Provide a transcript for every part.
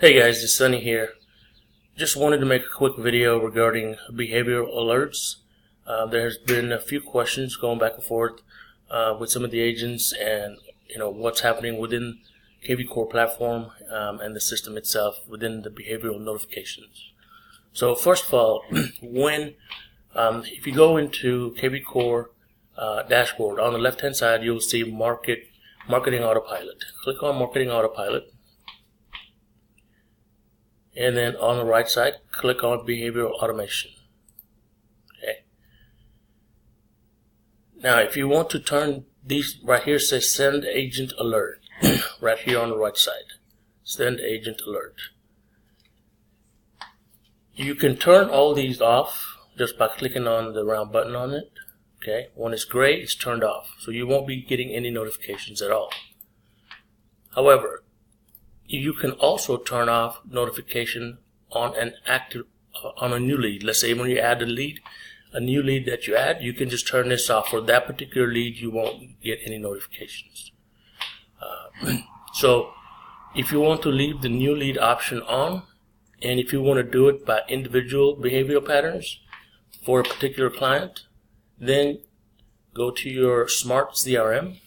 Hey guys, it's Sunny here. Just wanted to make a quick video regarding behavioral alerts. There's been a few questions going back and forth with some of the agents, and what's happening within KV Core platform and the system itself within the behavioral notifications. So first of all, if you go into KV Core dashboard, on the left hand side you'll see Marketing Autopilot. Click on Marketing Autopilot. And then on the right side, click on Behavioral Automation. Okay. Now, if you want to turn these, right here says Send Agent Alert. Right here on the right side, Send Agent Alert. You can turn all these off just by clicking on the round button on it. Okay. When it's gray, it's turned off, so you won't be getting any notifications at all. However, you can also turn off notification on a new lead. Let's say when you add a new lead that you add, you can just turn this off. For that particular lead, you won't get any notifications. So if you want to leave the new lead option on, and if you want to do it by individual behavioral patterns for a particular client, then go to your Smart CRM.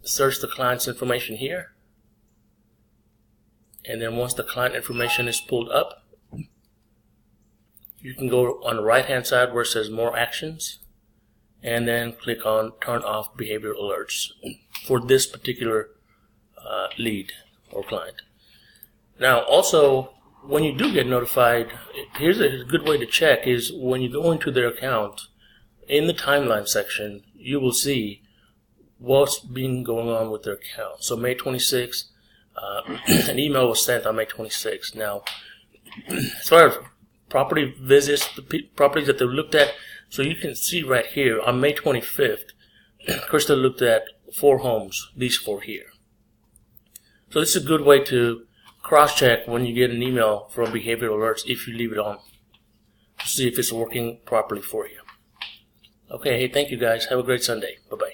Search the client's information here, and then once the client information is pulled up, you can go on the right hand side where it says More Actions, and then click on Turn Off Behavioral Alerts for this particular lead or client. Now also, when you do get notified, here's a good way to check is when you go into their account, in the timeline section you will see what's been going on with their account. So May 26th, an email was sent on May 26th. Now, as far as property visits, the properties that they looked at, so you can see right here on May 25th, Krista looked at 4 homes, these 4 here. So this is a good way to cross-check when you get an email from behavioral alerts if you leave it on, to see if it's working properly for you. Okay, hey, thank you guys. Have a great Sunday. Bye-bye.